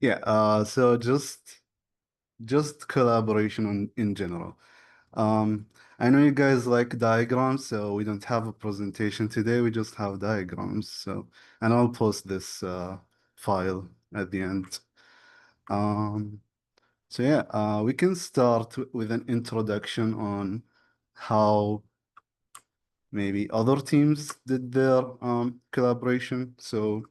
Yeah, so just collaboration in general. Um, I know you guys like diagrams, so we don't have a presentation today. We just have diagrams. So, and I'll post this file at the end. Um, so yeah, we can start with an introduction on how maybe other teams did their collaboration. So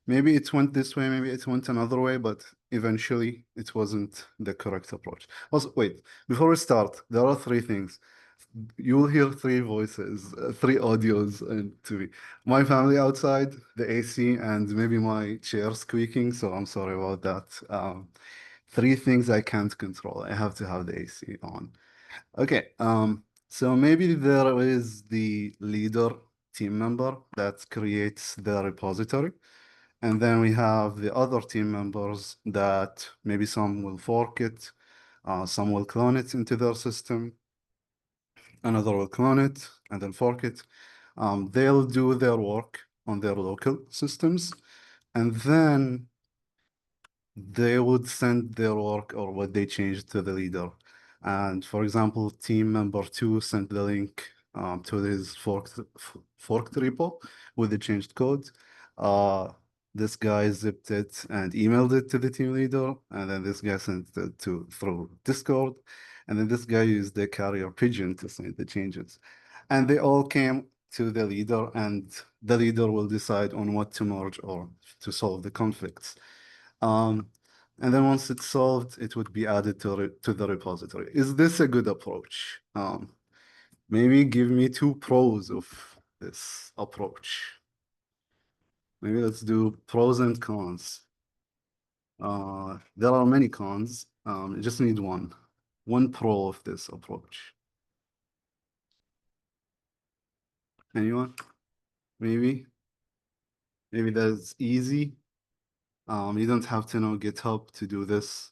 maybe it went this way, maybe it went another way, but eventually it wasn't the correct approach. Also, wait, before we start, there are three things. You will hear three voices, three audios, and to me. My family outside, the AC, and maybe my chair squeaking, so I'm sorry about that. Three things I can't control. I have to have the AC on. Okay, so maybe there is the leader team member that creates the repository. And then we have the other team members that maybe some will fork it, some will clone it into their system, another will clone it and then fork it. They'll do their work on their local systems, and then they would send their work or what they changed to the leader. And for example, team member two sent the link to his forked repo with the changed code. Uh, this guy zipped it and emailed it to the team leader, and then this guy sent it to through Discord, and then this guy used the carrier pigeon to send the changes. And they all came to the leader, and the leader will decide on what to merge or to solve the conflicts. Um, and then once it's solved, it would be added to the repository. Is this a good approach? Maybe give me two pros of this approach. Maybe let's do pros and cons. There are many cons. You just need one. One pro of this approach. Anyone? Maybe? Maybe that's easy. You don't have to know GitHub to do this.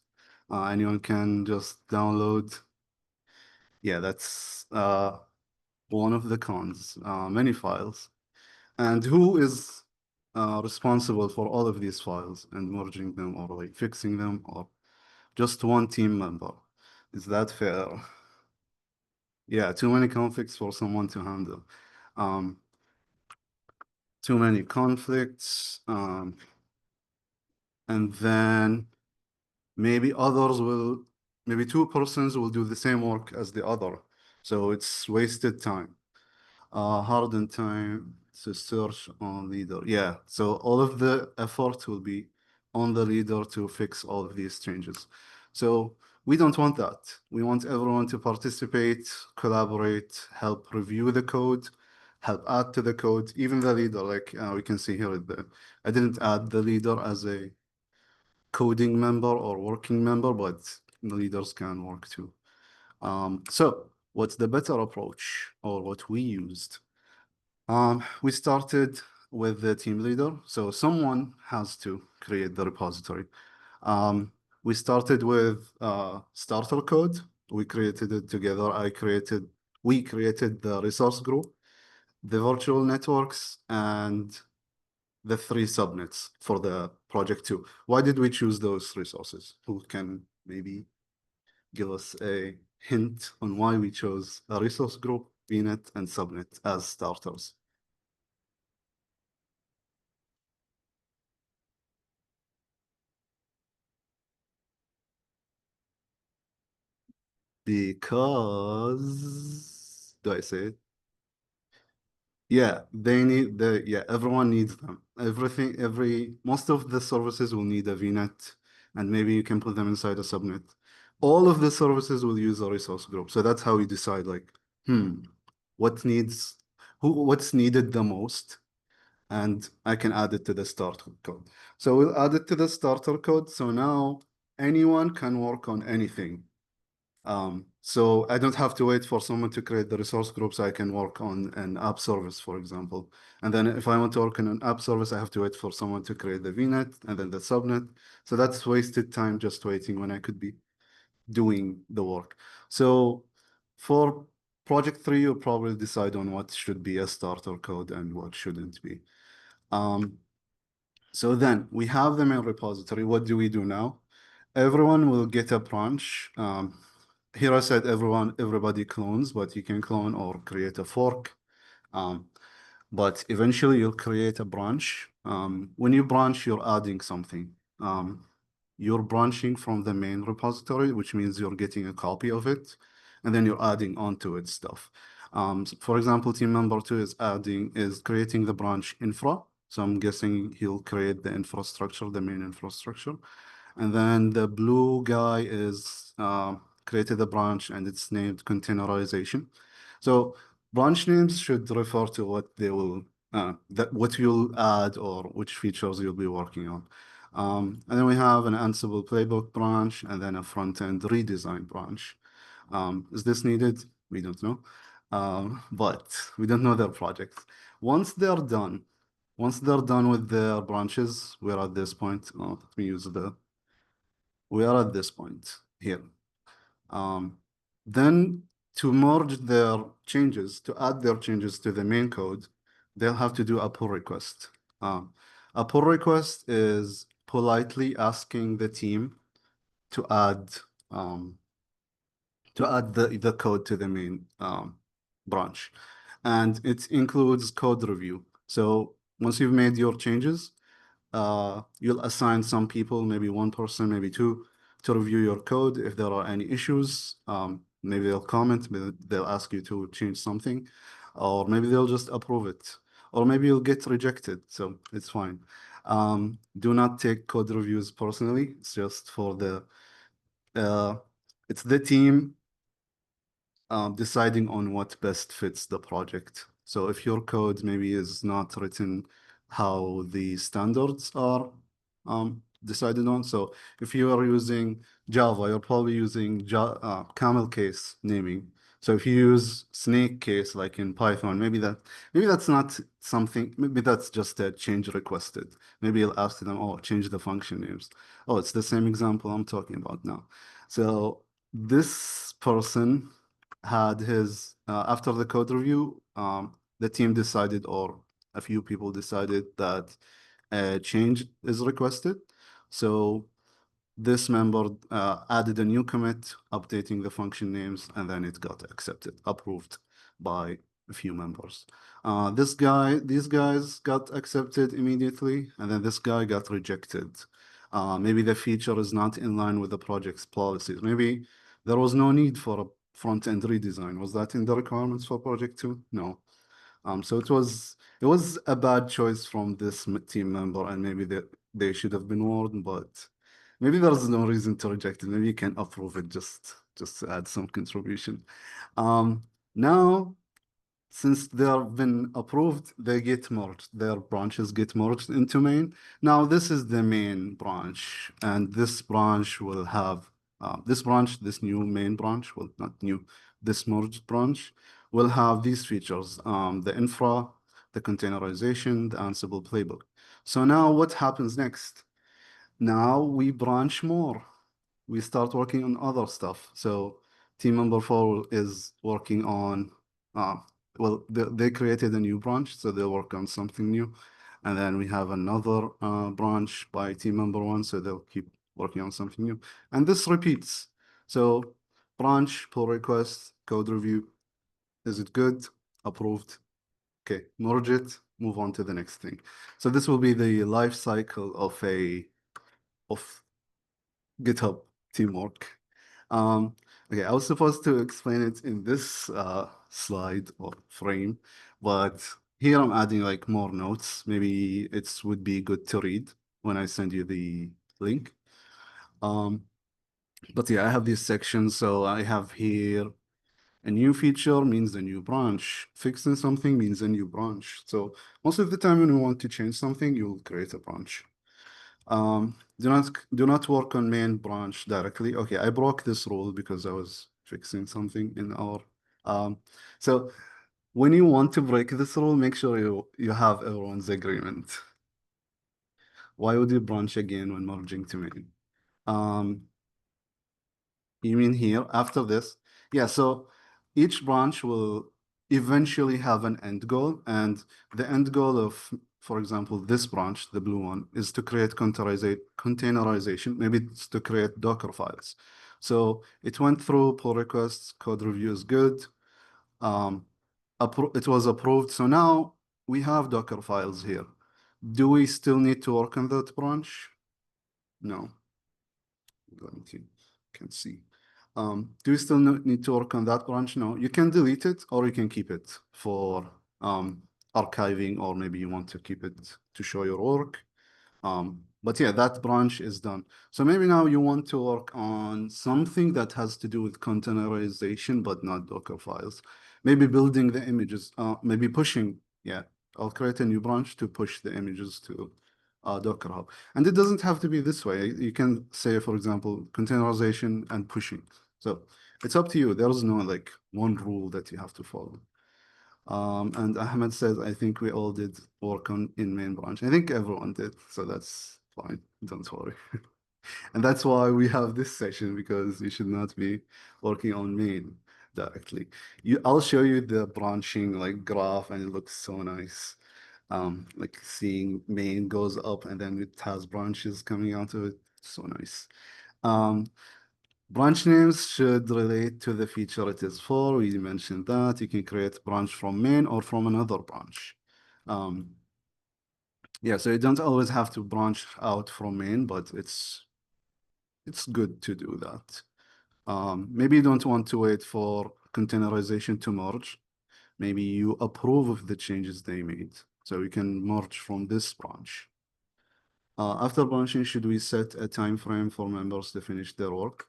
Anyone can just download. Yeah, that's one of the cons, many files. And who is responsible for all of these files and merging them or like fixing them or just one team member? Is that fair? Yeah, too many conflicts for someone to handle. Um, Too many conflicts. And then maybe others will, maybe two persons will do the same work as the other. So it's wasted time. Hardened time to search on leader. Yeah, so all of the effort will be on the leader to fix all of these changes. So we don't want that. We want everyone to participate, collaborate, help review the code, help add to the code, even the leader, like we can see here, I didn't add the leader as a coding member or working member, but the leaders can work too. So what's the better approach or what we used? We started with the team leader, so someone has to create the repository. We started with starter code. We created it together. We created the resource group, the virtual networks, and the three subnets for the project two. Why did we choose those resources? Who can maybe give us a hint on why we chose a resource group, VNet, and subnet as starters? Because, do I say it? Yeah, everyone needs them. Most of the services will need a VNet, and maybe you can put them inside a subnet. All of the services will use a resource group. So that's how we decide, like, hmm, what needs, what's needed the most, and I can add it to the starter code. So we'll add it to the starter code. So now anyone can work on anything. So I don't have to wait for someone to create the resource group so I can work on an app service, for example. And then if I want to work on an app service, I have to wait for someone to create the VNet and then the subnet. So that's wasted time just waiting when I could be doing the work. So for project three, you'll probably decide on what should be a starter code and what shouldn't be. Um, So then we have the main repository. What do we do now? Everyone will get a branch. Here I said everybody clones, but you can clone or create a fork. Um, but eventually you'll create a branch. When you branch, you're adding something. You're branching from the main repository, which means you're getting a copy of it, and then you're adding onto it stuff. For example, team member two is creating the branch infra. So I'm guessing he'll create the infrastructure, the main infrastructure. And then the blue guy is created a branch and it's named containerization. So branch names should refer to what they will, what you'll add or which features you'll be working on. And then we have an Ansible playbook branch and then a front-end redesign branch. Is this needed? We don't know. But we don't know their projects. Once they're done, once they're done with their branches, we're at this point. Let me use we are at this point here. Then to merge their changes, to add their changes to the main code, they'll have to do a pull request. A pull request is politely asking the team to add the code to the main branch. And it includes code review. So once you've made your changes, you'll assign some people, maybe one person, maybe two, to review your code. If there are any issues, maybe they'll comment, maybe they'll ask you to change something, or maybe they'll just approve it, or maybe you'll get rejected. So it's fine. Do not take code reviews personally. It's just for uh, it's the team deciding on what best fits the project. So if your code maybe is not written how the standards are decided on. So if you are using Java, you're probably using camel case naming. So if you use snake case like in Python, maybe that's not something, maybe that's just a change requested. Maybe you'll ask them, oh, change the function names. Oh, it's the same example I'm talking about now. So this person had his after the code review, the team decided, or a few people decided that a change is requested. So this member added a new commit, updating the function names, and then it got accepted, approved by a few members. These guys got accepted immediately, and then this guy got rejected. Maybe the feature is not in line with the project's policies. Maybe there was no need for a front-end redesign. Was that in the requirements for project two? No. So it was a bad choice from this team member, and maybe they should have been warned, but maybe there's no reason to reject it. Maybe you can approve it just to add some contribution. Now since they have been approved, they get merged. Their branches get merged into main. Now this is the main branch, and this branch will have this new main branch, well, not new, this merged branch will have these features: the infra, the containerization, the Ansible playbook. So now what happens next? Now we branch more. We start working on other stuff. So team member four is working on, uh, they created a new branch, so they'll work on something new. And then we have another branch by team member one, so they'll keep working on something new. And this repeats. So branch, pull request, code review. Is it good? Approved. Okay, merge it, move on to the next thing. So this will be the life cycle of of GitHub teamwork. Okay, I was supposed to explain it in this slide or frame, but here I'm adding like more notes. Maybe it would be good to read when I send you the link. But yeah, I have these sections. So I have here a new feature means a new branch. Fixing something means a new branch. So most of the time when you want to change something, you'll create a branch. Do not work on main branch directly. Okay, I broke this rule because I was fixing something in our so when you want to break this rule, make sure you have everyone's agreement. Why would you branch again when merging to main? You mean here after this? Yeah, so each branch will eventually have an end goal, and the end goal of for example, this branch, the blue one, is to create containerization. Maybe it's to create Docker files. So it went through pull requests, code review is good. Um, it was approved. So now we have Docker files here. Do we still need to work on that branch? No. Let me see. Can see. Do you still need to work on that branch? No. You can delete it or you can keep it for archiving, or maybe you want to keep it to show your work. But yeah, that branch is done. So maybe now you want to work on something that has to do with containerization, but not Docker files. Maybe building the images, maybe pushing. Yeah, I'll create a new branch to push the images to Docker Hub. And it doesn't have to be this way. You can say, for example, containerization and pushing. So it's up to you. There's no like one rule that you have to follow. And Ahmed says, I think we all did work on in main branch. I think everyone did, so that's fine. Don't worry. And that's why we have this session, because you should not be working on main directly. I'll show you the branching like graph, and it looks so nice. Like seeing main goes up and then it has branches coming out of it. So nice. Um, Branch names should relate to the feature it is for. We mentioned that. You can create branch from main or from another branch. Yeah, so you don't always have to branch out from main, but it's good to do that. Maybe you don't want to wait for containerization to merge. Maybe you approve of the changes they made. So you can merge from this branch. After branching, should we set a time frame for members to finish their work?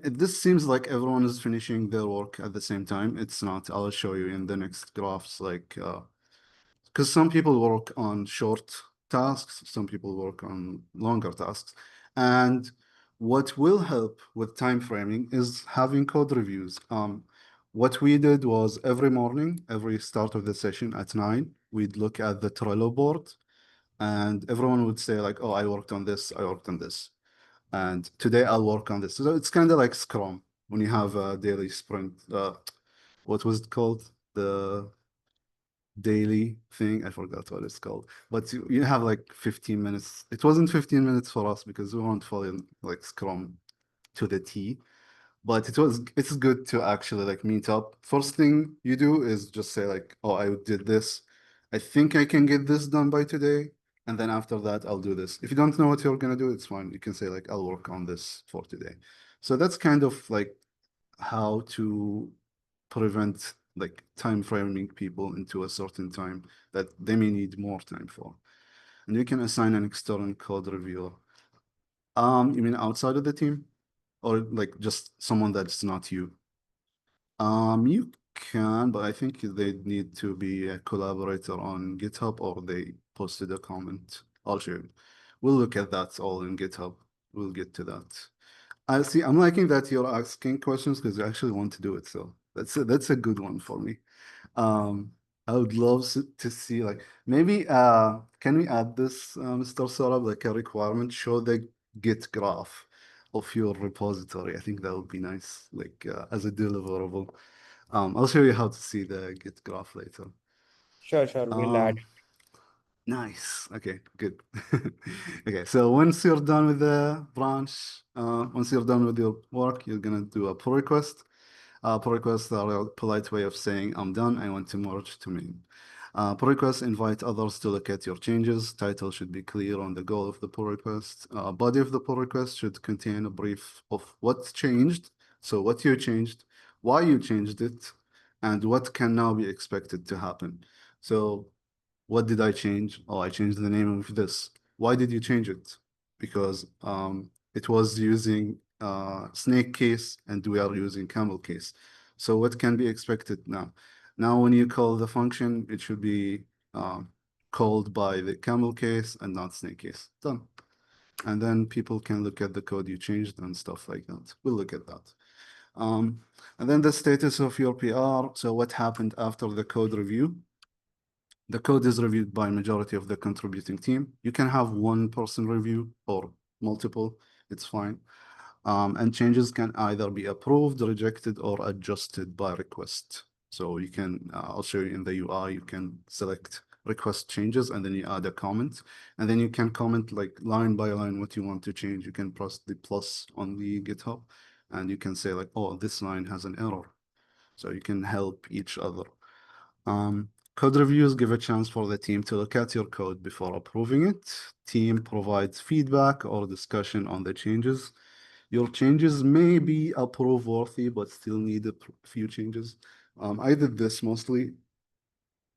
This seems like everyone is finishing their work at the same time. It's not. I'll show you in the next graphs, like, because some people work on short tasks, some people work on longer tasks. And what will help with time framing is having code reviews. What we did was every morning, every start of the session at 9, we'd look at the Trello board, and everyone would say like, oh, I worked on this, I worked on this. And today I'll work on this. So it's kind of like Scrum when you have a daily sprint. What was it called? The daily thing. I forgot what it's called. But you have like 15 minutes. It wasn't 15 minutes for us because we weren't following like Scrum to the T. But it's good to actually like meet up. First thing you do is just say like, oh, I did this. I think I can get this done by today. And then after that, I'll do this. If you don't know what you're gonna do, it's fine. You can say like, I'll work on this for today. So that's kind of like how to prevent like time framing people into a certain time that they may need more time for. And you can assign an external code reviewer. You mean outside of the team? Or like just someone that's not you? You can, but I think they need to be a collaborator on GitHub, or they posted a comment. I'll show you. We'll look at that all in GitHub. We'll get to that. I see. I'm liking that you're asking questions because you actually want to do it. So that's a good one for me. Um, I would love to see like maybe can we add this, Mr. Sarab, like a requirement, show the Git graph of your repository. I think that would be nice, like as a deliverable. I'll show you how to see the Git graph later. Sure, sure. We'll add. Um, Nice. Okay, good. Okay, so once you're done with the branch, once you're done with your work, you're gonna do a pull request. Pull requests are a polite way of saying I'm done, I want to merge to main. Pull requests invite others to look at your changes. Title should be clear on the goal of the pull request. Body of the pull request should contain a brief of what's changed, so what you changed, why you changed it, and what can now be expected to happen. So what did I change? Oh, I changed the name of this. Why did you change it? Because it was using snake case and we are using camel case. So what can be expected now? Now, when you call the function, it should be called by the camel case and not snake case. Done. And then people can look at the code you changed and stuff like that. We'll look at that. Um, and then the status of your PR. So what happened after the code review? The code is reviewed by majority of the contributing team. You can have one person review or multiple, it's fine. And changes can either be approved, rejected, or adjusted by request. So you can, I'll show you in the UI, you can select request changes and then you add a comment. And then you can comment like line by line what you want to change. You can press the plus on the GitHub and you can say like, oh, this line has an error. So you can help each other. Code reviews give a chance for the team to look at your code before approving it. Team provides feedback or discussion on the changes. Your changes may be approve worthy, but still need a few changes. I did this mostly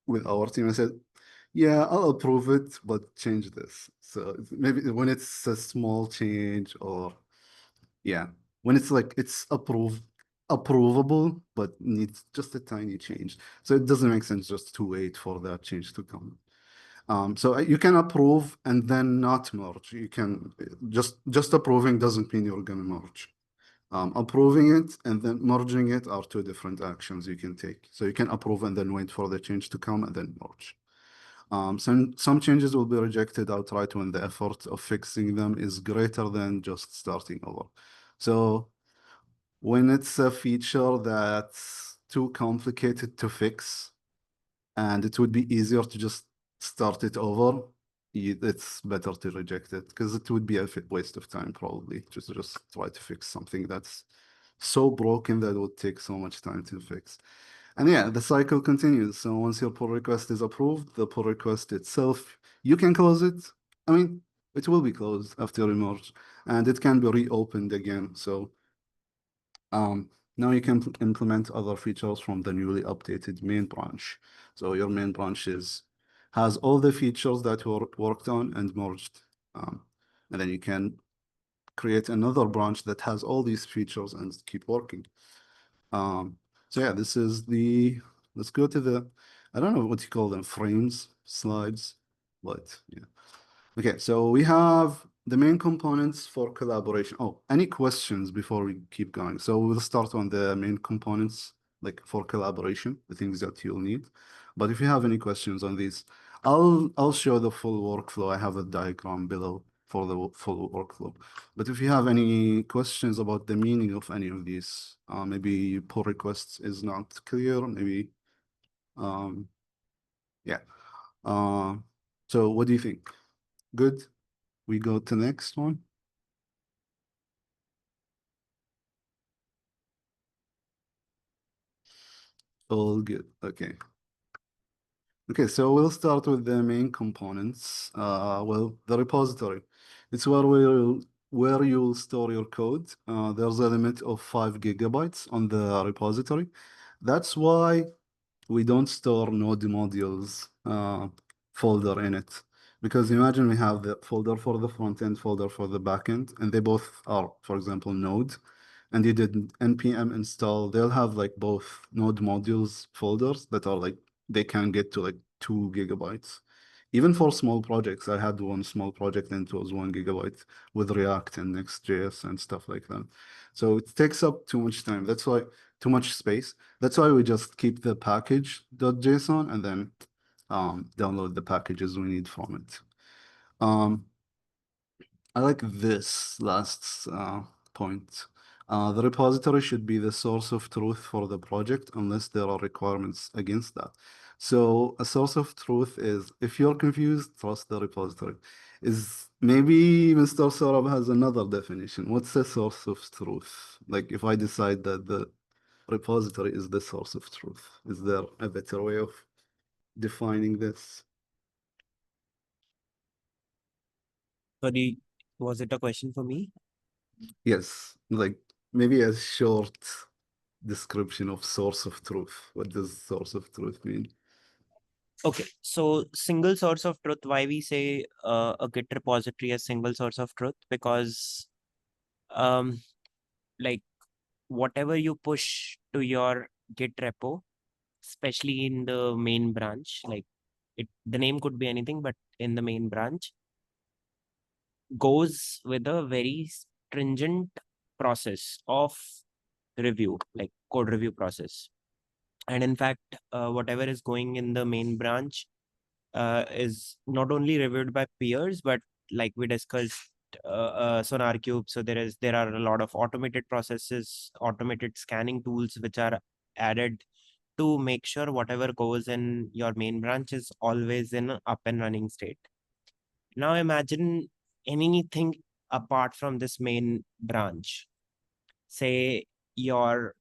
with our team. I said, yeah, I'll approve it, but change this. So maybe when it's a small change or yeah, when it's like it's approvable, but needs just a tiny change. So it doesn't make sense just to wait for that change to come. So you can approve and then not merge. You can just approving doesn't mean you're gonna merge. Approving it and then merging it are two different actions you can take. So you can approve and then wait for the change to come and then merge. Some changes will be rejected outright when the effort of fixing them is greater than just starting over. So when it's a feature that's too complicated to fix and it would be easier to just start it over, it's better to reject it because it would be a waste of time probably just try to fix something that's so broken that it would take so much time to fix. And yeah, the cycle continues. So once your pull request is approved, the pull request itself, you can close it. I mean, it will be closed after you merge and it can be reopened again. So now you can implement other features from the newly updated main branch. So your main branch has all the features that were worked on and merged. And then you can create another branch that has all these features and keep working. So yeah, let's go to I don't know what you call them, frames, slides, but yeah. Okay, so we have the main components for collaboration. Oh, any questions before we keep going? So we'll start on the main components, like for collaboration, the things that you'll need. But if you have any questions on these, I'll show the full workflow. I have a diagram below for the full workflow. But if you have any questions about the meaning of any of these, maybe pull requests is not clear, maybe, yeah. Uh, so what do you think? Good? We go to the next one. All good. Okay. Okay, so we'll start with the main components. Well, the repository. It's where you'll store your code. There's a limit of 5 GB on the repository. That's why we don't store node modules folder in it. Because imagine we have the folder for the front end, folder for the back end, and they both are, for example, node. And you did npm install, they'll have like both node modules folders that are like, they can get to like 2 GB. Even for small projects, I had one small project and it was 1 GB with React and Next.js and stuff like that. So it takes up too much time. That's why too much space. That's why we just keep the package.json and then download the packages we need from it. I like this last point. The repository should be the source of truth for the project unless there are requirements against that. So a source of truth is if you're confused, trust the repository. Is maybe Mr. Sorab has another definition. What's a source of truth? Like if I decide that the repository is the source of truth, is there a better way of defining this? Sorry, was it a question for me? Yes, like maybe a short description of source of truth. What does source of truth mean? Okay, so single source of truth, why we say a Git repository as single source of truth? Because um, like whatever you push to your Git repo, especially in the main branch, like the name could be anything, but in the main branch, goes with a very stringent process of review, like code review process. And in fact, whatever is going in the main branch is not only reviewed by peers, but like we discussed, Sonar Cube. So there are a lot of automated processes, automated scanning tools which are added to make sure whatever goes in your main branch is always in a up and running state. Now imagine anything apart from this main branch, say your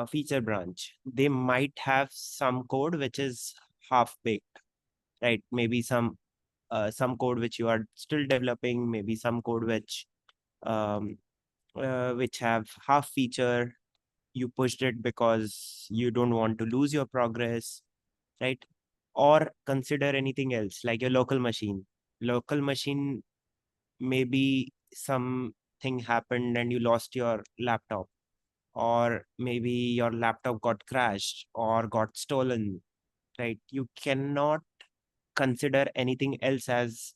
feature branch. They might have some code which is half baked, right? Maybe some code which you are still developing, maybe some code um, which have half feature. You pushed it because you don't want to lose your progress, right? Or consider anything else like your local machine. Local machine, maybe something happened and you lost your laptop, or maybe your laptop got crashed or got stolen, right? You cannot consider anything else as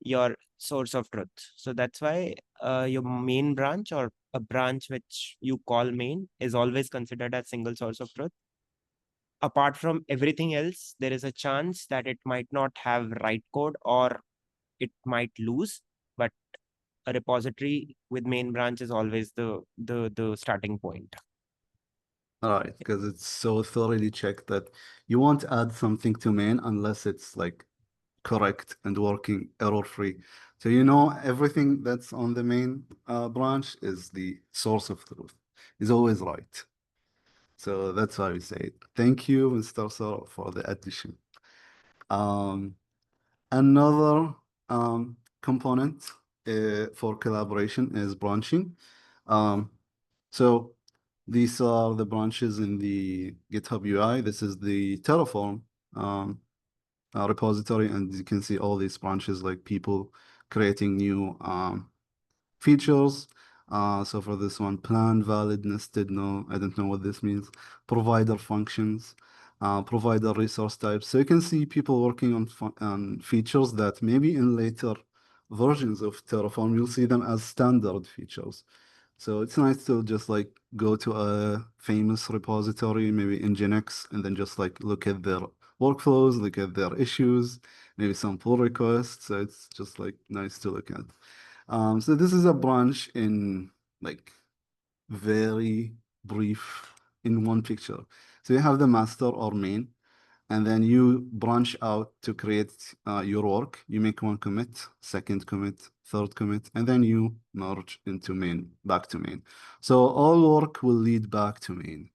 your source of truth. So that's why your main branch, or a branch which you call main, is always considered as single source of truth. Apart from everything else, there is a chance that it might not have right code or it might lose, but a repository with main branch is always the starting point. All right, because it's so thoroughly checked that you won't add something to main unless it's like correct and working error-free. So you know everything that's on the main branch is the source of truth, is always right. So that's why we say it. Thank you, Mr. Sir, for the addition. Um, Another component for collaboration is branching. Um, so these are the branches in the GitHub UI. This is the Terraform um, repository, and you can see all these branches, like people creating new features. So for this one, plan, valid, nested, no, I don't know what this means. Provider functions, provider resource types. So you can see people working on features that maybe in later versions of Terraform, you'll see them as standard features. So it's nice to just like go to a famous repository, maybe Nginx, and then just like look at their workflows, look at their issues, maybe some pull requests. So it's just like nice to look at. So this is a branch in like very brief in one picture. So you have the master or main, and then you branch out to create your work. You make one commit, second commit, third commit, and then you merge into main, back to main. So all work will lead back to main.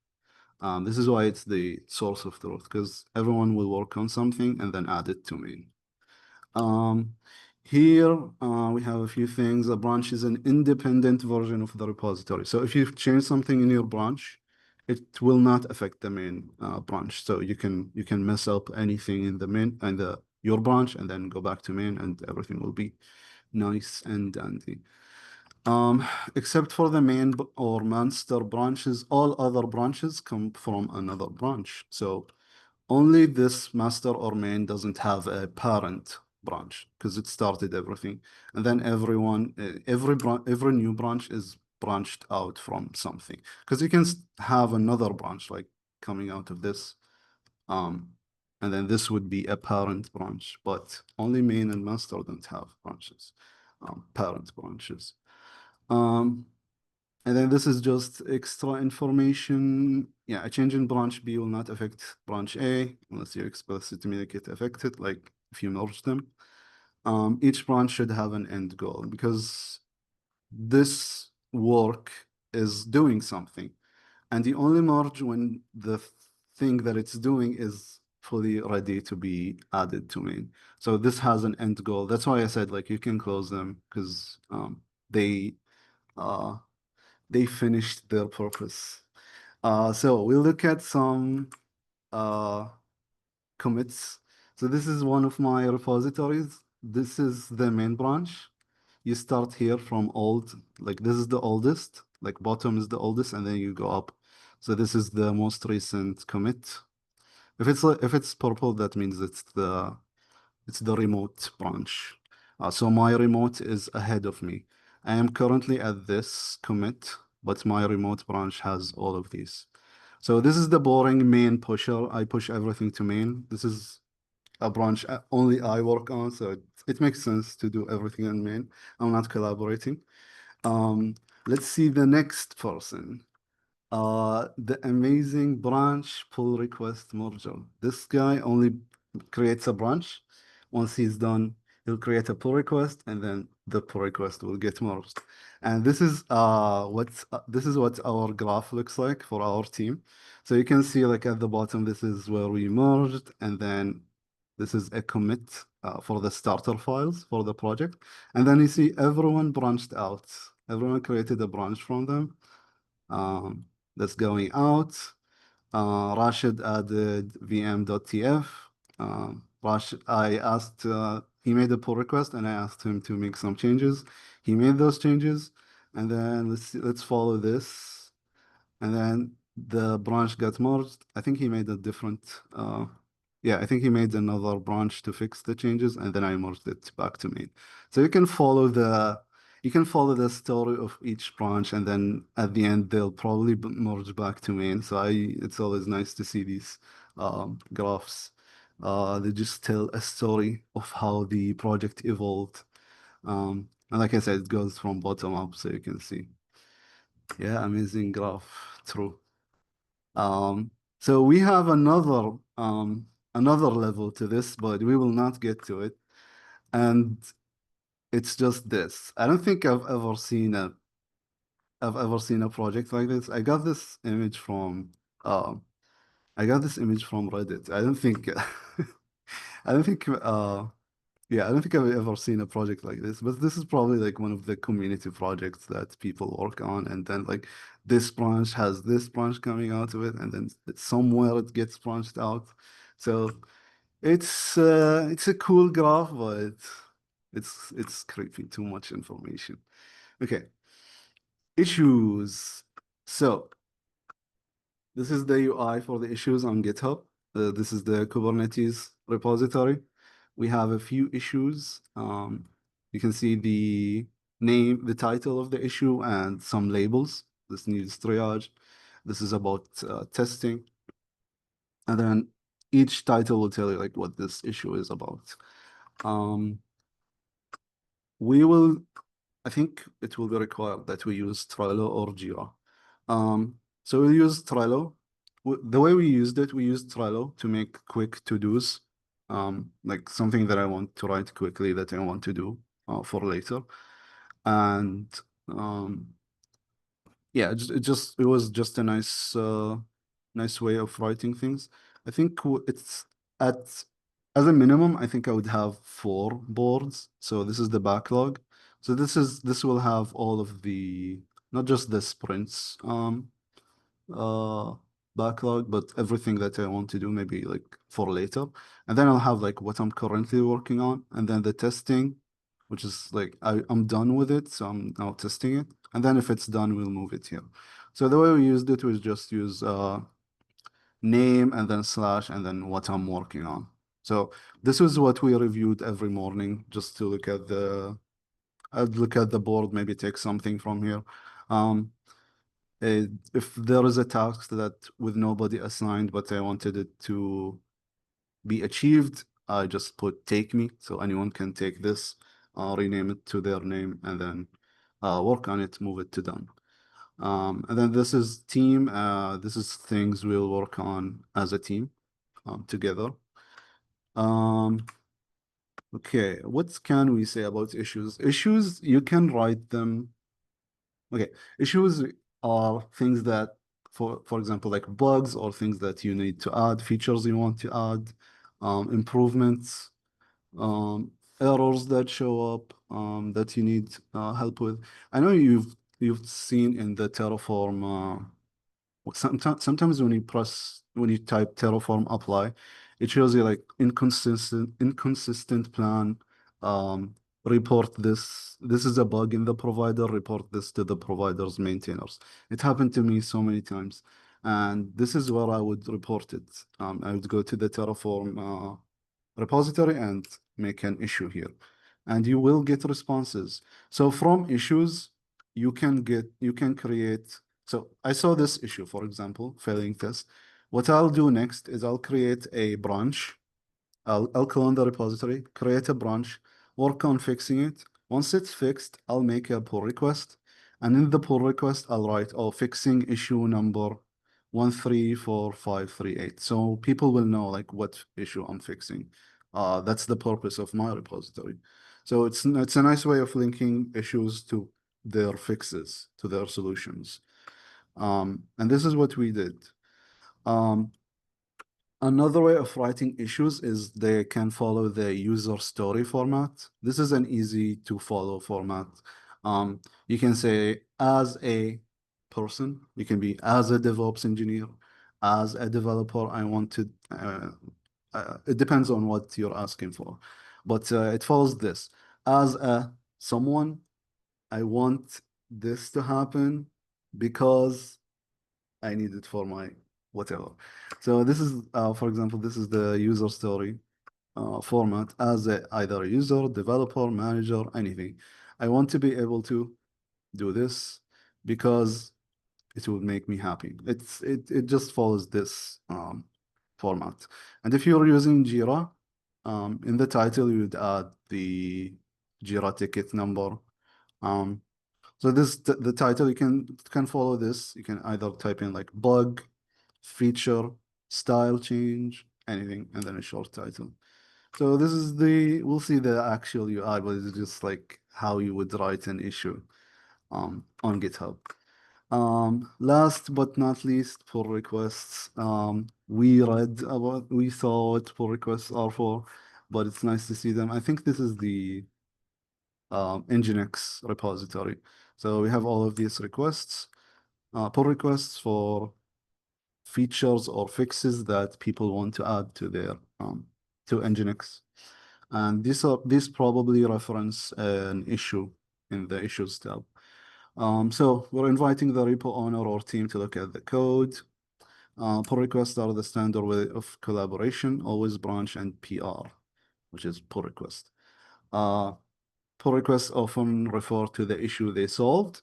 This is why it's the source of truth, because everyone will work on something and then add it to main. Um, Here we have a few things. A branch is an independent version of the repository. So if you change something in your branch, it will not affect the main branch. So you can mess up anything in the main and the your branch and then go back to main and everything will be nice and dandy. Except for the main or master branches, all other branches come from another branch. So only this master or main doesn't have a parent branch because it started everything. And then everyone, every new branch is branched out from something. Because you can have another branch like coming out of this. Um, and then this would be a parent branch, but only main and master don't have branches, parent branches. Um, and then this is just extra information. Yeah, a change in branch B will not affect branch A unless you explicitly make it affected, like if you merge them. Each branch should have an end goal because this work is doing something. And you only merge when the thing that it's doing is fully ready to be added to main. So this has an end goal. That's why I said like you can close them because they uh, they finished their purpose. So we'll look at some uh, commits. So this is one of my repositories. This is the main branch. You start here from old, like this is the oldest, like bottom is the oldest, and then you go up. So this is the most recent commit. If it's purple, that means it's the remote branch. So my remote is ahead of me. I am currently at this commit, but my remote branch has all of these. So this is the boring main pusher. I push everything to main. This is a branch only I work on, so it makes sense to do everything in main. I'm not collaborating. Um, let's see the next person. The amazing branch pull request merger. This guy only creates a branch. Once he's done, he'll create a pull request, and then the pull request will get merged. And this is what our graph looks like for our team. So you can see like at the bottom, this is where we merged, and then this is a commit for the starter files for the project. And then you see everyone branched out. Everyone created a branch from them. Um, that's going out. Rashid added vm.tf. I asked, he made a pull request and I asked him to make some changes. He made those changes. And then let's follow this. And then the branch got merged. I think he made a different, yeah, I think he made another branch to fix the changes, and then I merged it back to main. So you can follow the story of each branch, and then at the end they'll probably merge back to main. So it's always nice to see these graphs. They just tell a story of how the project evolved. And like I said, it goes from bottom up, so you can see. Yeah, amazing graph. True. So we have another level to this, but we will not get to it. And it's just this. I don't think I've ever seen a project like this. Um I got this image from Reddit. I don't think I don't think yeah, I don't think I've ever seen a project like this, but this is probably like one of the community projects that people work on, and then like this branch has this branch coming out of it, and then somewhere it gets branched out. So it's a cool graph, but it's creepy, too much information. Okay, issues. So this is the UI for the issues on GitHub. This is the Kubernetes repository. We have a few issues. You can see the name, the title of the issue, and some labels. This needs triage. This is about testing. And then each title will tell you like what this issue is about. Um, we will, I think it will be required that we use Trello or Jira. So we'll use Trello. The way we used it, we used Trello to make quick to-dos, like something that I want to write quickly that I want to do for later. And yeah, it was just a nice way of writing things. I think it's at as a minimum, I think I would have 4 boards. So this is the backlog. So this will have all of the not just the sprints uh backlog, but everything that I want to do maybe like for later. And then I'll have like what I'm currently working on, and then the testing, which is like I'm done with it, so I'm now testing it. And then if it's done, we'll move it here. So the way we used it was just use name and then slash and then what I'm working on. So this is what we reviewed every morning just to look at I'd look at the board, maybe take something from here. Um, if there is a task that with nobody assigned, but I wanted it to be achieved, I just put take me, so anyone can take this, rename it to their name, and then work on it, move it to done. And then this is team. This is things we'll work on as a team together. Um, okay, what can we say about issues? Issues, you can write them. Okay, issues are things that, for example, like bugs or things that you need to add, features you want to add, improvements, um, errors that show up that you need help with. I know you've seen in the Terraform. Sometimes when you type Terraform apply, it shows you like inconsistent plan. Um, report this. This is a bug in the provider. Report this to the provider's maintainers. It happened to me so many times, and this is where I would report it. I would go to the Terraform repository and make an issue here, and you will get responses. So from issues, you can create. So I saw this issue, for example, failing test. What I'll do next is I'll create a branch. I'll clone the repository, create a branch, work on fixing it. Once it's fixed, I'll make a pull request, And in the pull request, I'll write, oh, fixing issue number 134538. So people will know like what issue I'm fixing. That's the purpose of my repository. So it's a nice way of linking issues to their fixes, to their solutions. And this is what we did. Um, Another way of writing issues is they can follow the user story format. This is an easy to follow format. You can say as a person, you can be as a DevOps engineer, as a developer, I want to, it depends on what you're asking for. But it follows this. As a someone, I want this to happen because I need it for my whatever. So this is, for example, this is the user story format as either a user, developer, manager, anything. I want to be able to do this because it will make me happy. It just follows this format. And if you're using Jira, in the title you would add the Jira ticket number. Um, so the title you can follow this. You can either type in like bug, feature, style change, anything, and then a short title. So this is we'll see the actual UI, but it's just like how you would write an issue on GitHub. Last but not least, pull requests. We saw what pull requests are for, but it's nice to see them. I think this is the Nginx repository. So we have all of these requests, pull requests for features or fixes that people want to add to their to Nginx. And these probably reference an issue in the issues tab. So we're inviting the repo owner or team to look at the code. Pull requests are the standard way of collaboration, always branch and PR, which is pull request. Uh, Pull requests often refer to the issue they solved,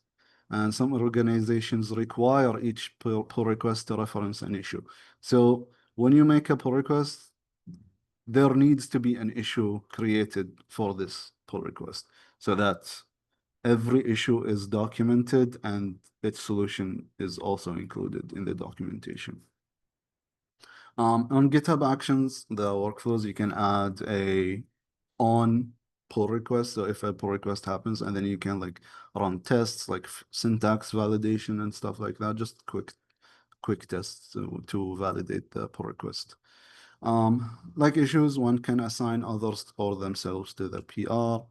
and some organizations require each pull request to reference an issue. So when you make a pull request, there needs to be an issue created for this pull request so that every issue is documented and its solution is also included in the documentation. On GitHub Actions, the workflows, you can add a on pull request. So if a pull request happens, and then you can like run tests like syntax validation and stuff like that, just quick tests to validate the pull request. Like issues, one can assign others or themselves to the PR.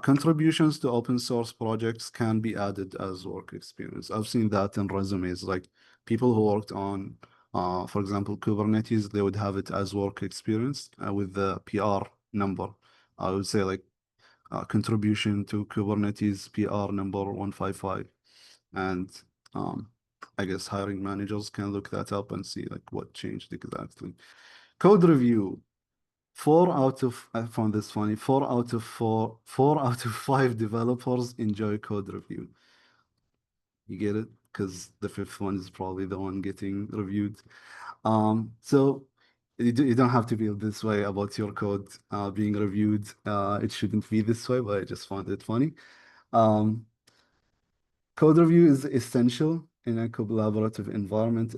Contributions to open source projects can be added as work experience. I've seen that in resumes, like people who worked on, for example, Kubernetes, they would have it as work experience with the PR number. I would say like contribution to Kubernetes PR number 155. And um, I guess hiring managers can look that up and see like what changed exactly. Code review. I found this funny. 4 out of 5 developers enjoy code review. You get it? Because the fifth one is probably the one getting reviewed. So you don't have to feel this way about your code being reviewed. It shouldn't be this way, but I just found it funny. Um, Code review is essential in a collaborative environment.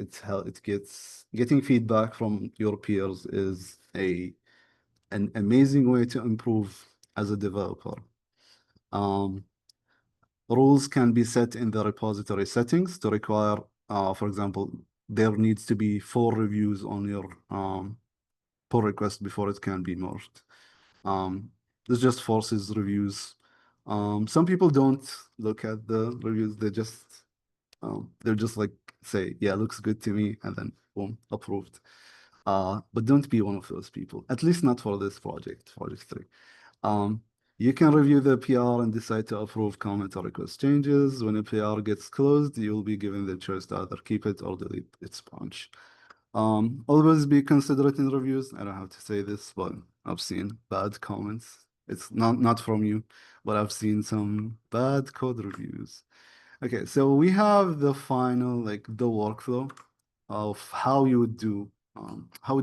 Getting feedback from your peers is an amazing way to improve as a developer. Rules can be set in the repository settings to require, for example, there needs to be 4 reviews on your pull request before it can be merged. This just forces reviews. Some people don't look at the reviews; they're just like say, "Yeah, looks good to me," and then boom, approved. But don't be one of those people. At least not for this project, project 3. Um, you can review the PR and decide to approve comment or request changes. When a PR gets closed, you'll be given the choice to either keep it or delete its branch. Always be considerate in reviews. I don't have to say this, but I've seen bad comments. It's not from you, but I've seen some bad code reviews. Okay, so we have the final, like the workflow of how you would do, how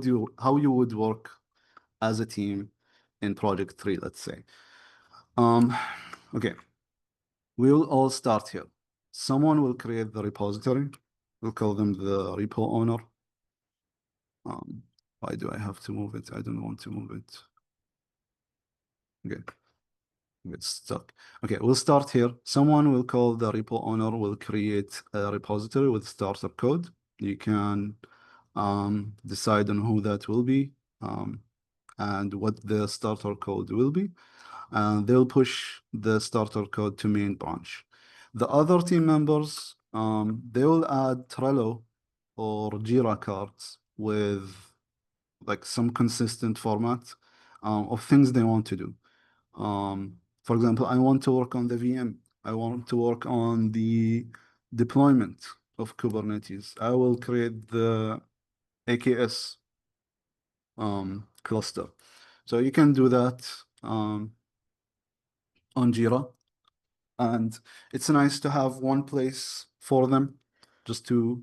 you would work as a team in project 3, let's say. Um, okay, we'll all start here. someone will create the repository. We'll call them the repo owner. Why do I have to move it? I don't want to move it. Okay, get stuck. Okay, we'll start here. Someone will call the repo owner will create a repository with starter code. You can decide on who that will be and what the starter code will be. And they'll push the starter code to main branch. The other team members, they will add Trello or Jira cards with like some consistent format of things they want to do. For example, I want to work on the VM. I want to work on the deployment of Kubernetes. I will create the AKS cluster. So you can do that on Jira. And it's nice to have one place for them just to,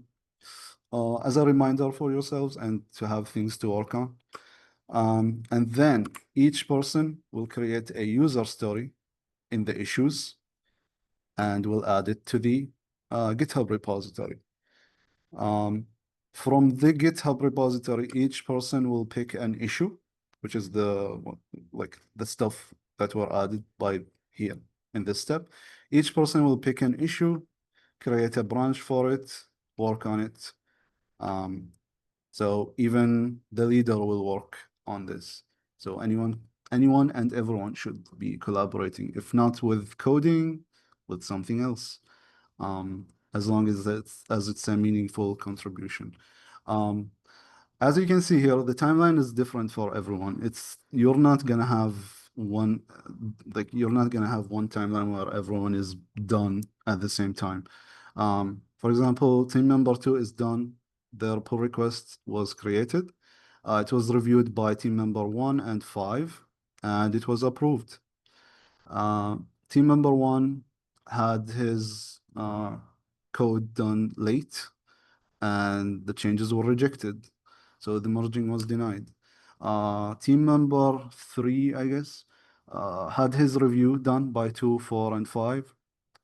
as a reminder for yourselves and to have things to work on. And then each person will create a user story in the issues and will add it to the GitHub repository. From the GitHub repository, each person will pick an issue, which is like the stuff that were added by here in this step. Each person will pick an issue, create a branch for it, work on it. So even the leader will work on this. So anyone and everyone should be collaborating, if not with coding, with something else, as long as it's a meaningful contribution. As you can see here, the timeline is different for everyone. You're not gonna have one timeline where everyone is done at the same time. For example, team member 2 is done. Their pull request was created. It was reviewed by team member 1 and 5, and it was approved. Team member 1 had his code done late, and the changes were rejected. So the merging was denied. Team member 3, I guess, had his review done by 2, 4, and 5,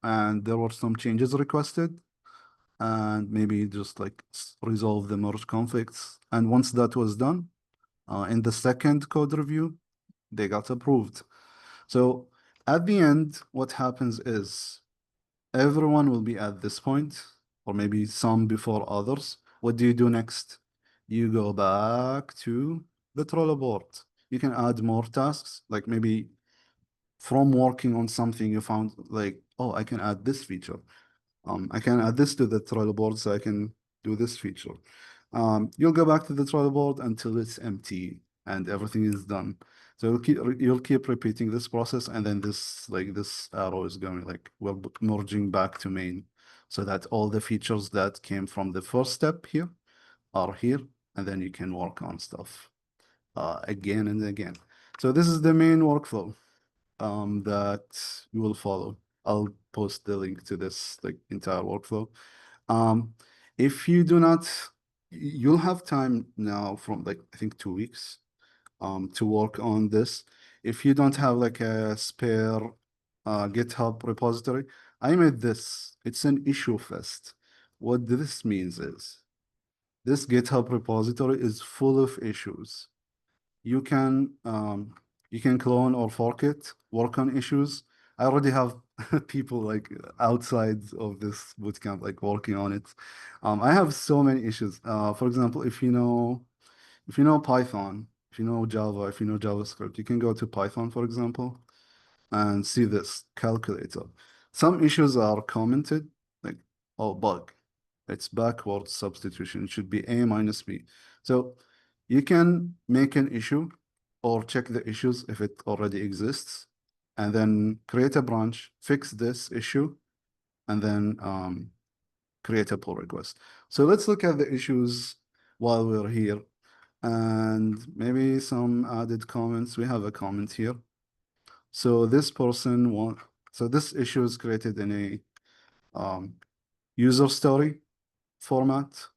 and there were some changes requested, and maybe just like resolve the merge conflicts. And once that was done, in the second code review, they got approved. So at the end, what happens is everyone will be at this point, or maybe some before others. What do you do next? You go back to the Trello board. You can add more tasks, like maybe from working on something you found like, oh, I can add this feature. I can add this to the Trello board so I can do this feature. You'll go back to the Trello board until it's empty and everything is done. So you'll keep repeating this process, and then this arrow is going like we're merging back to main, so that all the features that came from the first step here are here, and then you can work on stuff again and again. So this is the main workflow that you will follow. I'll post the link to this like entire workflow. If you do not, you'll have time now from like I think 2 weeks to work on this. If you don't have like a spare GitHub repository, I made this. It's an issue fest. What this means is this GitHub repository is full of issues. You can clone or fork it, work on issues. I already have people like outside of this bootcamp like working on it. I have so many issues. For example, if you know Python, if you know Java, if you know JavaScript, you can go to Python, for example, and see this calculator. Some issues are commented, like, oh, bug. It's backwards substitution. It should be A minus B. So you can make an issue or check the issues if it already exists, and then create a branch, fix this issue, and then create a pull request. So let's look at the issues while we're here, and maybe some added comments. We have a comment here. So this this issue is created in a user story format.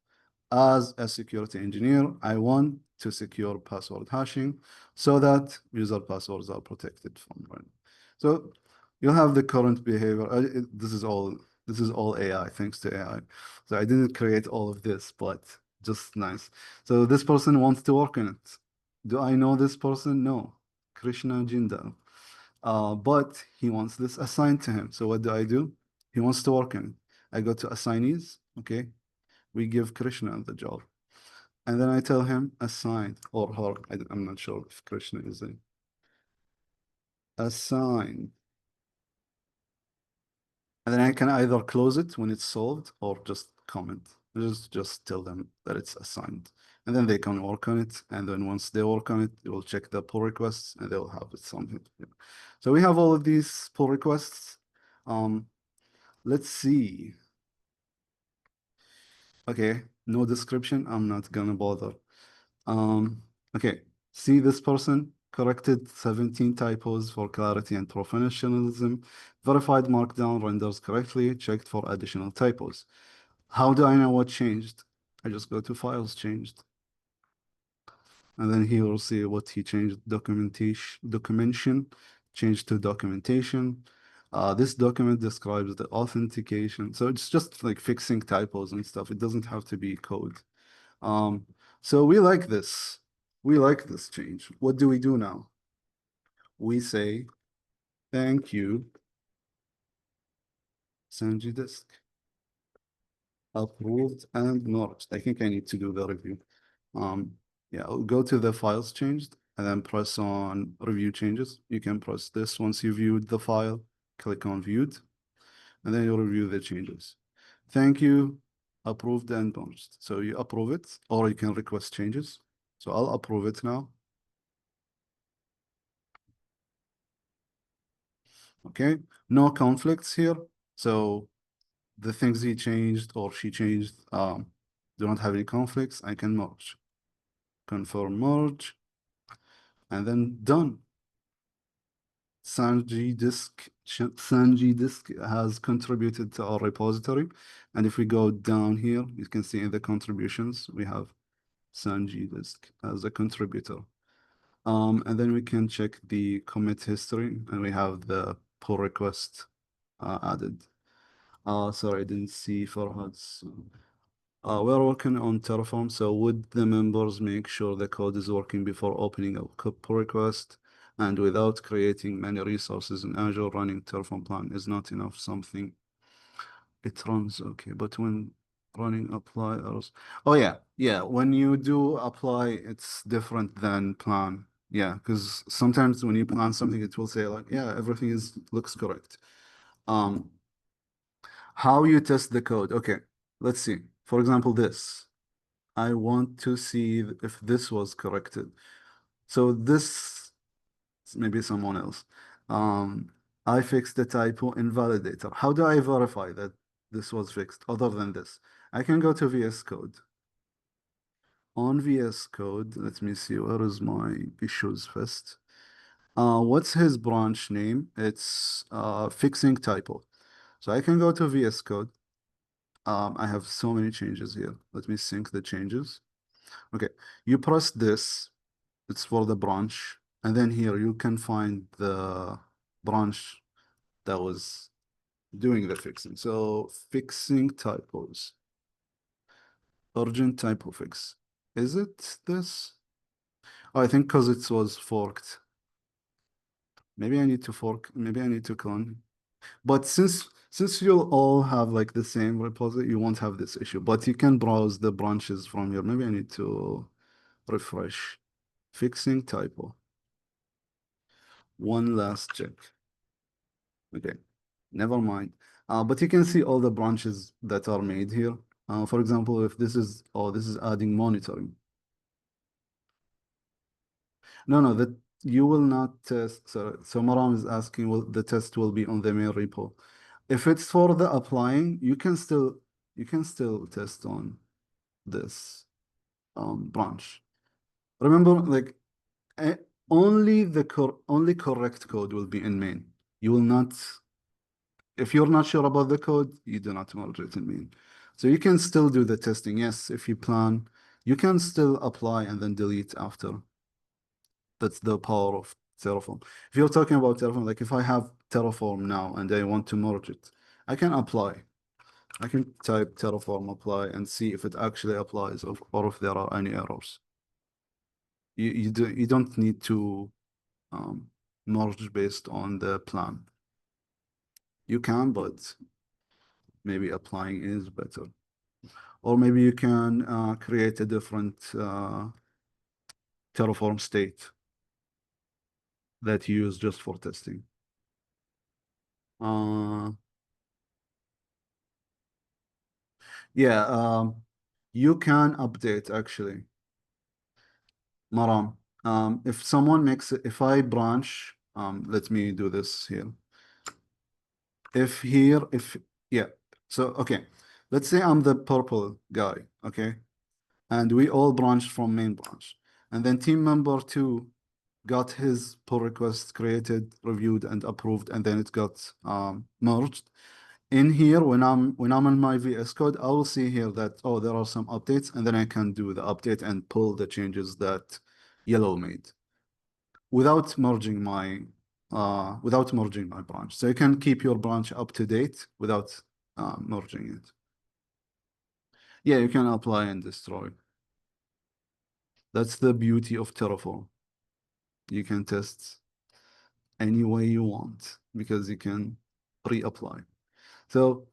As a security engineer, I want to secure password hashing so that user passwords are protected from random. So you have the current behavior. This is all This is all AI, thanks to AI. So I didn't create all of this, but just nice. So this person wants to work on it. Do I know this person? No. Krishna Jindal. But he wants this assigned to him. So what do? He wants to work on it. I go to assignees, okay? We give Krishna the job. And then I tell him assign or her. I'm not sure if Krishna is in. Assign. And then I can either close it when it's solved or just comment. Just tell them that it's assigned. And then they can work on it. And then once they work on it, they will check the pull requests and they'll have it something. Yeah. So we have all of these pull requests. Let's see. Okay, no description. I'm not gonna bother. Um, okay, see this person corrected 17 typos for clarity and professionalism, verified markdown renders correctly, checked for additional typos. How do I know what changed? I just go to files changed. And then he will see what he changed. Documentation, changed to documentation. This document describes the authentication. So it's just like fixing typos and stuff. It doesn't have to be code. Um, so we like this. We like this change. What do we do now? We say, thank you, Sanji Disk. Approved and merged. I think I need to do the review. Yeah, I'll go to the files changed and then press on review changes. You can press this once you viewed the file, click on viewed, and then you'll review the changes. Thank you, approved and merged. So you approve it, or you can request changes. So I'll approve it now. Okay, no conflicts here. So the things he changed or she changed do not have any conflicts. I can merge. Confirm merge, and then done. Sanji Disk has contributed to our repository. And if we go down here, you can see in the contributions, we have Sanji Disk as a contributor. And then we can check the commit history, and we have the pull request added. Sorry, I didn't see Farhad's. We're working on Terraform, so would the members make sure the code is working before opening a pull request? And without creating many resources in Azure, running Terraform plan is not enough something. It runs okay, but when running apply errors. Oh yeah. When you do apply, it's different than plan. Yeah, because sometimes when you plan something, it will say like, yeah, everything looks correct. Um, how you test the code? Okay, let's see. For example, this. I want to see if this was corrected. So this, maybe someone else. Um, I fixed the typo in validator. How do I verify that this was fixed other than this? I can go to VS Code. On VS Code, let me see, where is my issues first? What's his branch name? It's fixing typo. So I can go to VS Code. I have so many changes here. Let me sync the changes. Okay, you press this, it's for the branch, and then here you can find the branch that was doing the fixing. So fixing typos, urgent typo fix. Is it this? Oh, I think because it was forked. Maybe I need to fork, maybe I need to clone. But since you'll all have like the same repository, you won't have this issue. But you can browse the branches from here. Maybe I need to refresh. Fixing typo. One last check. Okay, never mind. But you can see all the branches that are made here. For example, if this is, oh, this is adding monitoring. No, that you will not test. So Maram is asking, will the test will be on the main repo. If it's for the applying, you can still test on this branch. Remember, like eh, only correct code will be in main. You will not, if you're not sure about the code, you do not merge it in main. So you can still do the testing. Yes, if you plan, you can still apply and then delete after. That's the power of Terraform. If you're talking about Terraform, like if I have Terraform now and I want to merge it, I can apply I can type Terraform apply and see if it actually applies or if there are any errors. You don't need to merge based on the plan. You can, but maybe applying is better. Or maybe you can create a different Terraform state that you use just for testing. Uh, yeah, you can update actually, Maram. If someone makes it, if I branch, let me do this here. If here, if, yeah, so, okay, let's say I'm the purple guy, okay? And we all branched from main branch. And then team member two got his pull request created, reviewed, and approved, and then it got merged. In here, when I'm in my VS Code, I will see here that, oh, there are some updates, and then I can do the update and pull the changes that yellow made without merging my branch. So you can keep your branch up to date without merging it. Yeah, you can apply and destroy. That's the beauty of Terraform. You can test any way you want because you can reapply. So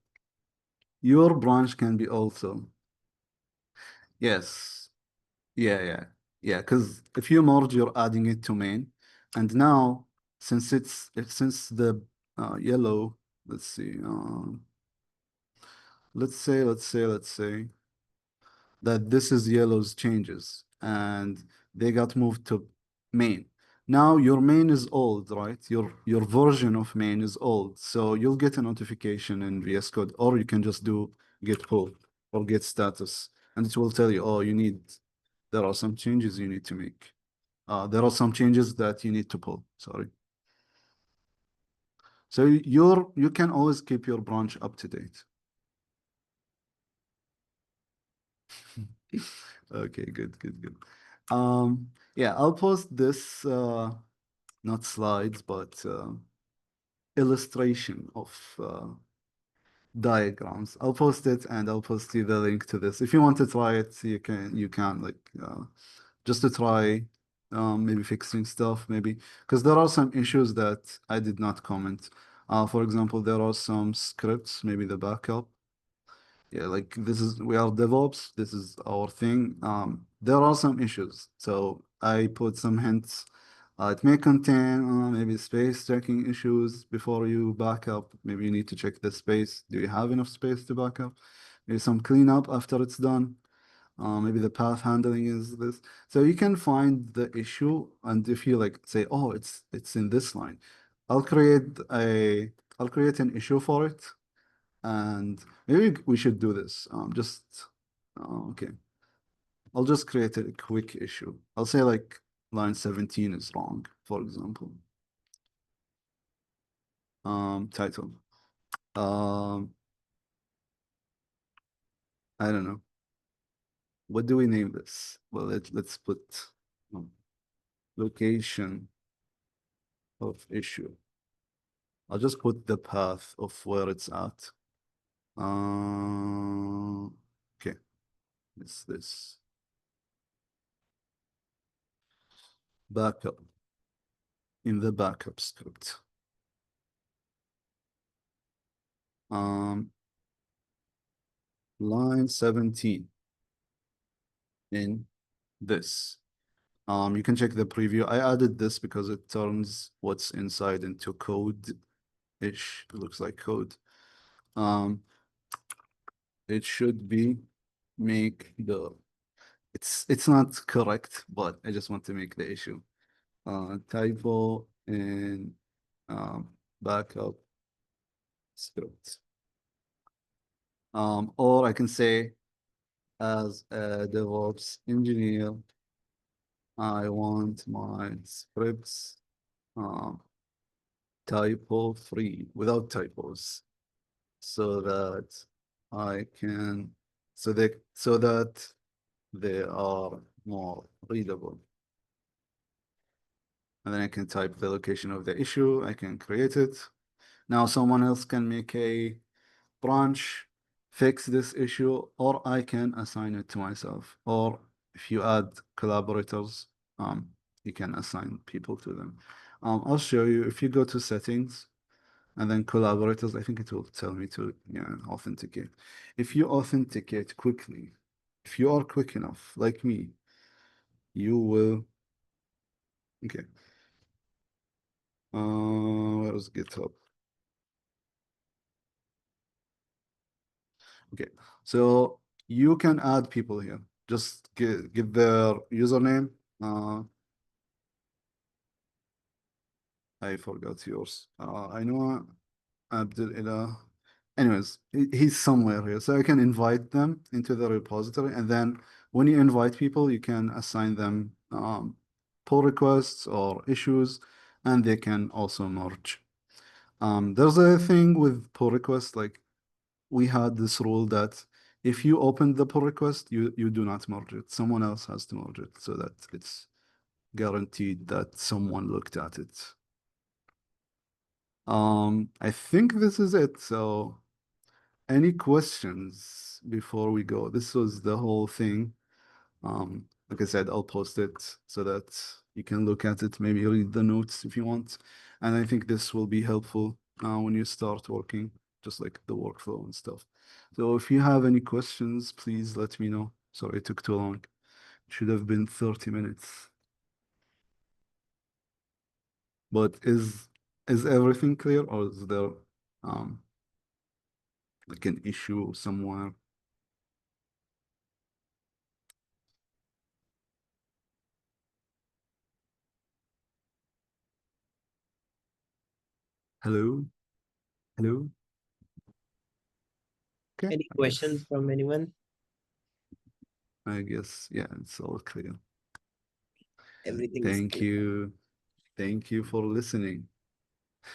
your branch can be also, yes, yeah. Because if you merge, you're adding it to main, and now since the yellow, let's see, let's say that this is yellow's changes, and they got moved to main. Now your main is old, right? Your version of main is old, so you'll get a notification in VS Code, or you can just do git pull or git status, and it will tell you, oh, there are some changes you need to make. There are some changes that you need to pull. Sorry. So you can always keep your branch up to date. Okay, good. Yeah, I'll post this not slides, but illustration of diagrams. I'll post it and I'll post you the link to this. If you want to try it, you can like just to try maybe fixing stuff, maybe because there are some issues that I did not comment. For example, there are some scripts, maybe the backup. Yeah, like we are DevOps, this is our thing. There are some issues. So I put some hints. It may contain maybe space checking issues before you back up. Maybe you need to check the space. Do you have enough space to back up? Maybe some cleanup after it's done. Maybe the path handling is this. So you can find the issue, and if you like say, oh, it's in this line, I'll create a I'll create an issue for it, and maybe we should do this. Okay. I'll just create a quick issue. I'll say like line 17 is wrong, for example. Title. Um, I don't know. What do we name this? Well, let's put um, location of issue. I'll just put the path of where it's at. Okay, it's this backup in the backup script. Um, line 17 in this. You can check the preview. I added this because it turns what's inside into code-ish. It looks like code. It should be make the it's not correct, but I just want to make the issue. Typo in backup script. Or I can say as a DevOps engineer, I want my scripts typo free without typos so that I can so that they are more readable. And then I can type the location of the issue. I can create it. Now someone else can make a branch fix this issue, or I can assign it to myself. Or if you add collaborators, you can assign people to them. I'll show you if you go to settings and then collaborators, I think it will tell me to, authenticate. If you authenticate quickly, if you are quick enough, like me, you will, okay. Where's GitHub? Okay, so you can add people here. Just give their username. I forgot yours. I know Abdul Ilah. Anyways, he's somewhere here. So I can invite them into the repository. And then when you invite people, you can assign them pull requests or issues, and they can also merge. There's a thing with pull requests, like we had this rule that if you open the pull request, you do not merge it. Someone else has to merge it so that it's guaranteed that someone looked at it. I think this is it. So any questions before we go? This was the whole thing. Like I said, I'll post it so that you can look at it, maybe read the notes if you want. And I think this will be helpful when you start working, just like the workflow and stuff. So if you have any questions, please let me know. Sorry it took too long. It should have been 30 minutes. But is everything clear, or is there um like an issue somewhere? Hello? Hello? Okay, Any questions from anyone? I guess, yeah, it's all clear. Everything is Thank clear. you. Thank you for listening.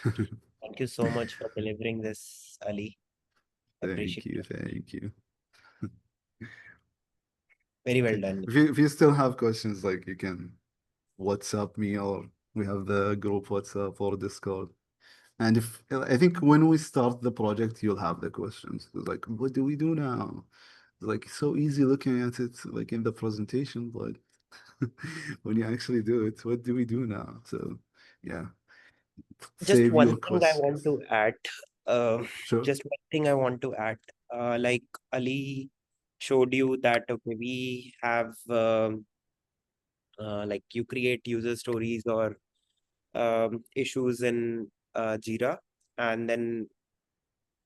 Thank you so much for delivering this, Ali. Thank Appreciate you. it. Thank you. Very well Okay. done. If you still have questions, like you can WhatsApp me, or we have the group WhatsApp or Discord. And if I think when we start the project, you'll have the questions. It's like, what do we do now? It's like so easy looking at it like in the presentation, but when you actually do it, what do we do now? So yeah, Just save one your thing I want questions. to add. Uh, Sure. just one thing I want to add. Like Ali showed you that okay, we have like you create user stories or issues in Jira, and then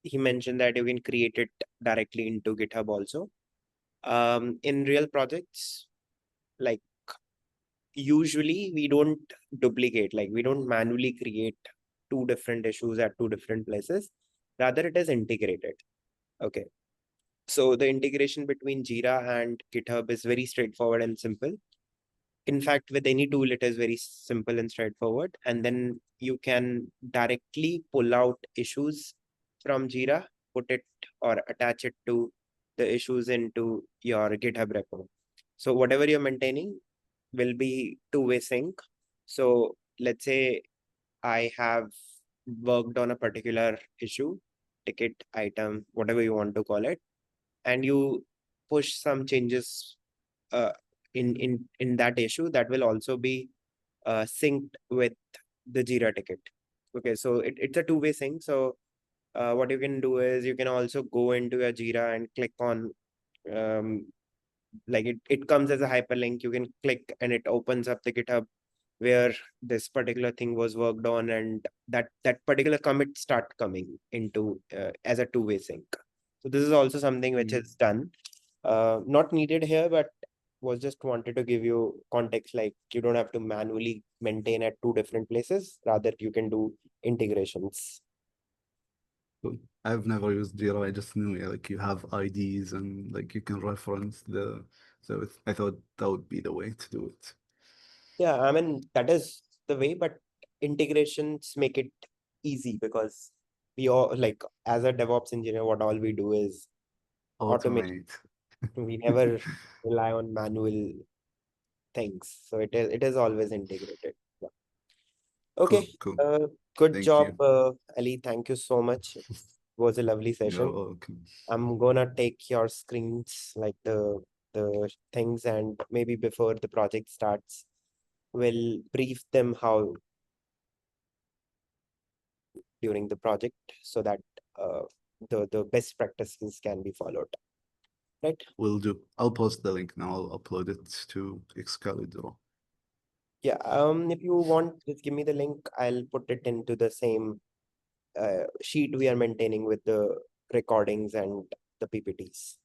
he mentioned that you can create it directly into GitHub also. In real projects, like usually we don't duplicate, like we don't manually create two different issues at two different places. Rather, it is integrated. Okay. So the integration between Jira and GitHub is very straightforward and simple. In fact, with any tool, it is very simple and straightforward. And then you can directly pull out issues from Jira, put it or attach it to the issues into your GitHub repo. So whatever you're maintaining will be two-way sync. So let's say I have worked on a particular issue, ticket, item, whatever you want to call it, and you push some changes uh, in that issue that will also be synced with the Jira ticket. Okay, so it's a two-way sync. So what you can do is you can also go into your Jira and click on um, like it comes as a hyperlink. You can click and it opens up the GitHub where this particular thing was worked on, and that particular commit start coming into as a two-way sync. So this is also something which Mm. is done, not needed here, but was just wanted to give you context, like you don't have to manually maintain at two different places, rather you can do integrations. Cool. I've never used Jira. I just knew, yeah, like you have IDs and like you can reference the. So I thought that would be the way to do it. Yeah, I mean that is the way, but integrations make it easy because we all, like as a DevOps engineer, what all we do is automation. Automate. We never rely on manual things. So it is always integrated. Yeah. Cool, Okay. cool. Good Thank job, you. Ali. Thank you so much. was a lovely You're session. welcome. I'm gonna take your screens, like the things, and maybe before the project starts, we'll brief them how during the project so that uh, the best practices can be followed. Right? Will do. I'll post the link now. I'll upload it to Excalibur. Yeah. If you want, just give me the link. I'll put it into the same sheet we are maintaining with the recordings and the PPTs.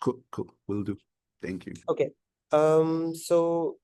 Cool, cool. Will do. Thank you. Okay. So